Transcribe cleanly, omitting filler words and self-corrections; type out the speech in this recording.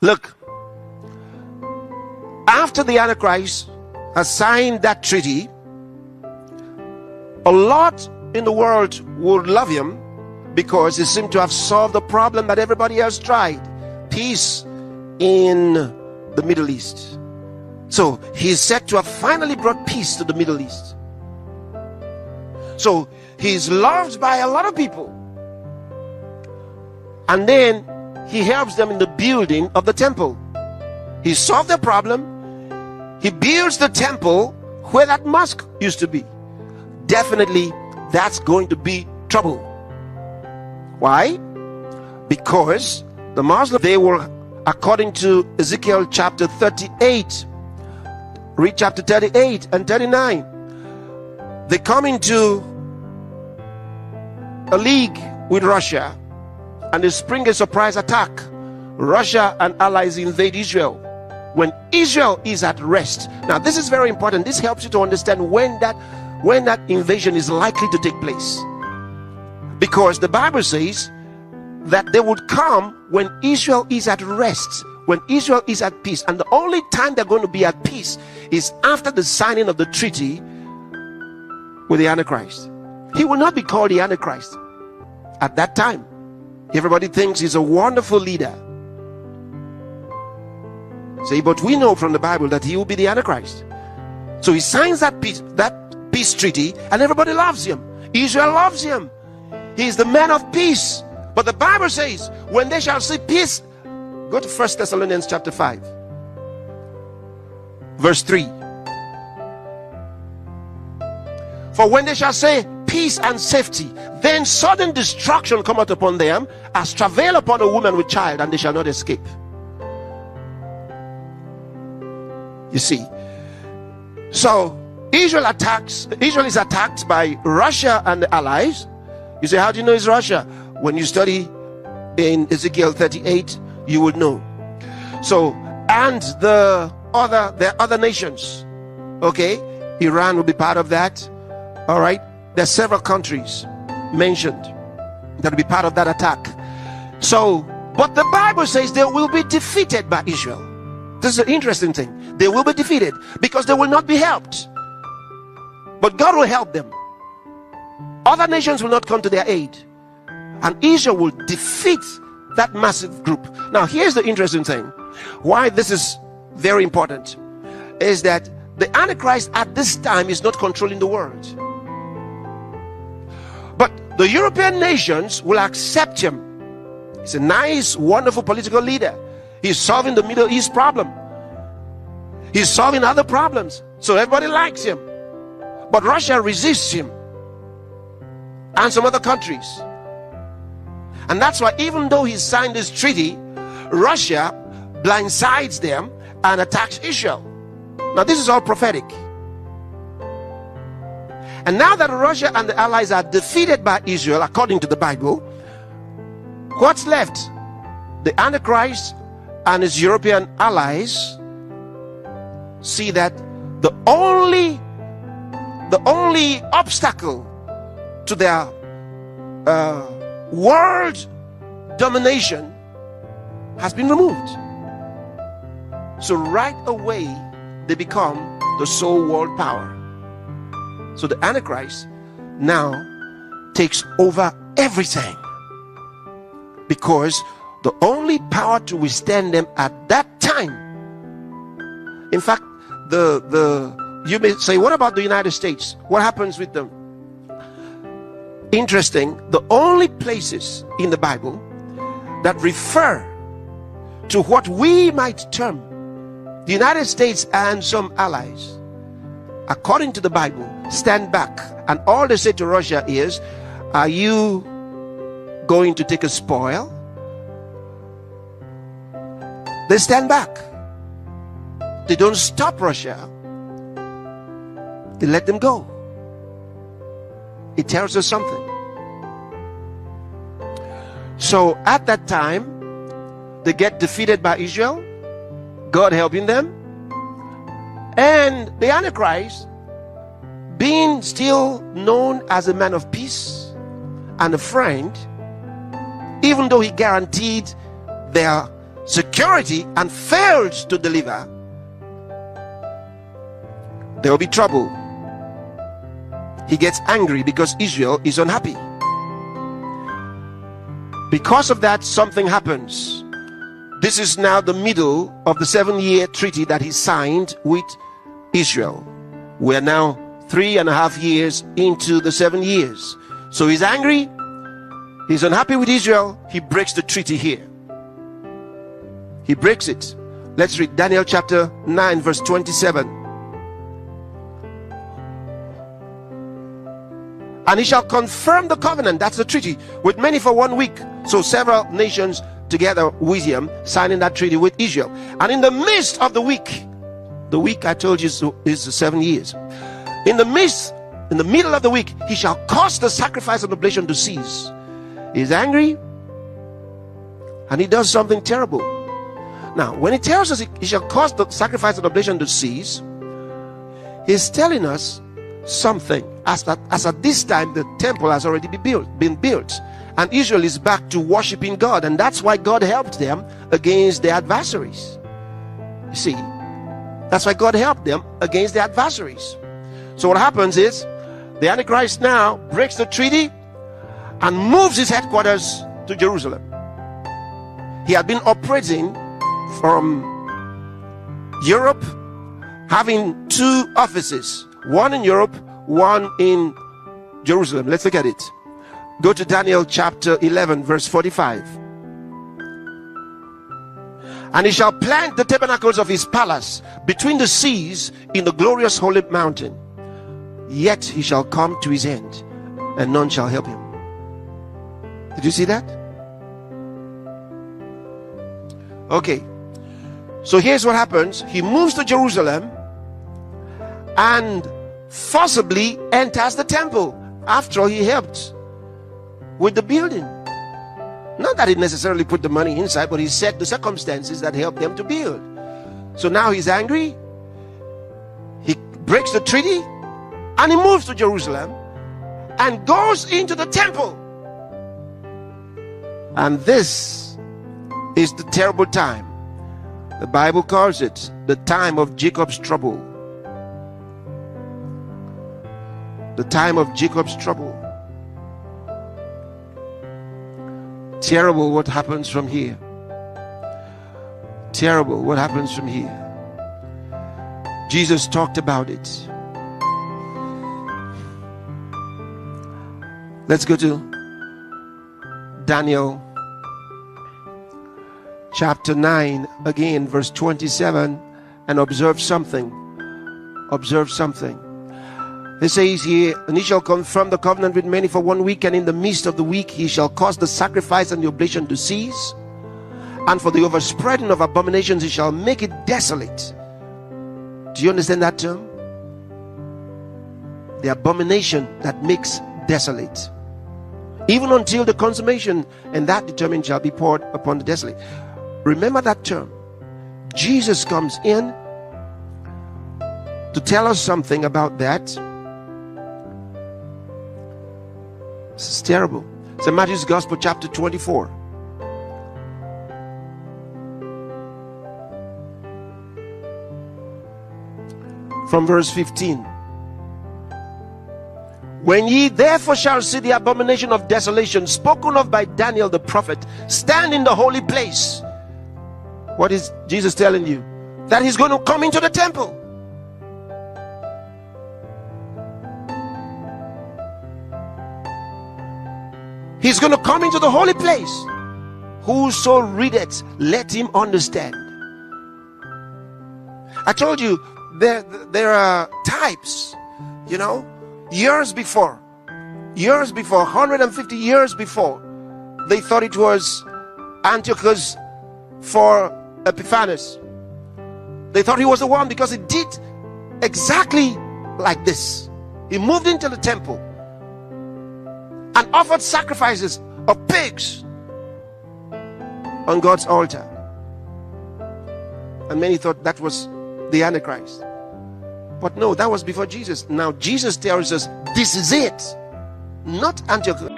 Look, after the Antichrist has signed that treaty, a lot in the world would love him because he seemed to have solved the problem that everybody else tried: peace in the Middle East. So he's said to have finally brought peace to the Middle East. So he's loved by a lot of people. And then he helps them in the building of the temple. He solved the problem. He builds the temple where that mosque used to be. Definitely that's going to be trouble. Why? Because the Muslims, they were, according to Ezekiel chapter 38, read chapter 38 and 39, they come into a league with Russia and they spring a surprise attack. Russia and allies invade Israel when Israel is at rest. Now this is very important. This helps you to understand when that invasion is likely to take place, because the Bible says that they would come when Israel is at rest, when Israel is at peace. And the only time they're going to be at peace is after the signing of the treaty with the Antichrist. He will not be called the Antichrist at that time. Everybody thinks he's a wonderful leader. Say, but we know from the Bible that he will be the Antichrist. So he signs that peace treaty, and everybody loves him. Israel loves him. He's the man of peace. But the Bible says, when they shall see peace, go to 1 Thessalonians chapter 5, verse 3. For when they shall say peace and safety, then sudden destruction cometh upon them, as travail upon a woman with child, and they shall not escape. You see, so Israel is attacked by Russia and the allies. You say, how do you know it's Russia? When you study in Ezekiel 38, you would know. So, and the other nations, okay, Iran will be part of that. All right, there's several countries mentioned that will be part of that attack. So, but the Bible says they will be defeated by Israel. This is an interesting thing. They will be defeated because they will not be helped, but God will help them. Other nations will not come to their aid, and Israel will defeat that massive group. Now here's the interesting thing, why this is very important, is that the Antichrist at this time is not controlling the world, but the European nations will accept him. He's a nice, wonderful political leader. He's solving the Middle East problem. He's solving other problems, so everybody likes him. But Russia resists him, and some other countries. And that's why, even though he signed this treaty, Russia blindsides them and attacks Israel. Now this is all prophetic. And now that Russia and the allies are defeated by Israel, according to the Bible, what's left? The Antichrist and his European allies see that the only obstacle to their world domination has been removed. So right away they become the sole world power. So the Antichrist now takes over everything, because the only power to withstand them at that time, in fact, you may say, what about the United States? What happens with them? Interesting, the only places in the Bible that refer to what we might term the United States and some allies, according to the Bible, stand back, and all they say to Russia is, are you going to take a spoil? They stand back. They don't stop Russia. They let them go. It tells us something. So at that time, they get defeated by Israel, God helping them, and the Antichrist, being still known as a man of peace and a friend, even though he guaranteed their security and fails to deliver, there will be trouble. He gets angry because Israel is unhappy. Because of that, something happens. This is now the middle of the 7-year treaty that he signed with Israel. We are now 3.5 years into the 7 years. So he's angry. He's unhappy with Israel. He breaks the treaty here. He breaks it. Let's read Daniel chapter 9 verse 27. And he shall confirm the covenant, that's the treaty, with many for 1 week. So several nations together with him signing that treaty with Israel. And in the midst of the week I told you is the 7 years. In the middle of the week, he shall cause the sacrifice and oblation to cease. He's angry and he does something terrible. Now, when he tells us he shall cause the sacrifice and oblation to cease, he's telling us something. As at this time, the temple has already been built, and Israel is back to worshiping God, and that's why God helped them against their adversaries. You see, that's why God helped them against their adversaries. So what happens is the Antichrist now breaks the treaty and moves his headquarters to Jerusalem. He had been operating from Europe, having 2 offices, one in Europe, one in Jerusalem. Let's look at it. Go to Daniel chapter 11 verse 45. And he shall plant the tabernacles of his palace between the seas in the glorious holy mountain. Yet he shall come to his end, and none shall help him. Did you see that? Okay. So here's what happens. He moves to Jerusalem and forcibly enters the temple. After all, he helped with the building. Not that he necessarily put the money inside, but he set the circumstances that helped them to build. So now he's angry. He breaks the treaty and he moves to Jerusalem and goes into the temple. And this is the terrible time. The Bible calls it the time of Jacob's trouble. The time of Jacob's trouble. Terrible what happens from here. Terrible what happens from here. Jesus talked about it. Let's go to Daniel chapter 9 again, verse 27, and observe something. Observe something. It says here, and he shall confirm the covenant with many for 1 week, and in the midst of the week he shall cause the sacrifice and the oblation to cease, and for the overspreading of abominations he shall make it desolate. Do you understand that term? The abomination that makes desolate, even until the consummation, and that determined shall be poured upon the desolate. Remember that term. Jesus comes in to tell us something about that. This is terrible. It's in Matthew's Gospel chapter 24. From verse 15. When ye therefore shall see the abomination of desolation spoken of by Daniel the prophet stand in the holy place. What is Jesus telling you? That he's going to come into the temple. He's going to come into the holy place. Whoso readeth, let him understand. I told you there are types, you know, years before, 150 years before, they thought it was Antiochus for Epiphanes. They thought he was the one because he did exactly like this. He moved into the temple and offered sacrifices of pigs on God's altar. And many thought that was the Antichrist. But no, that was before Jesus. Now Jesus tells us this is it. Not Antiochus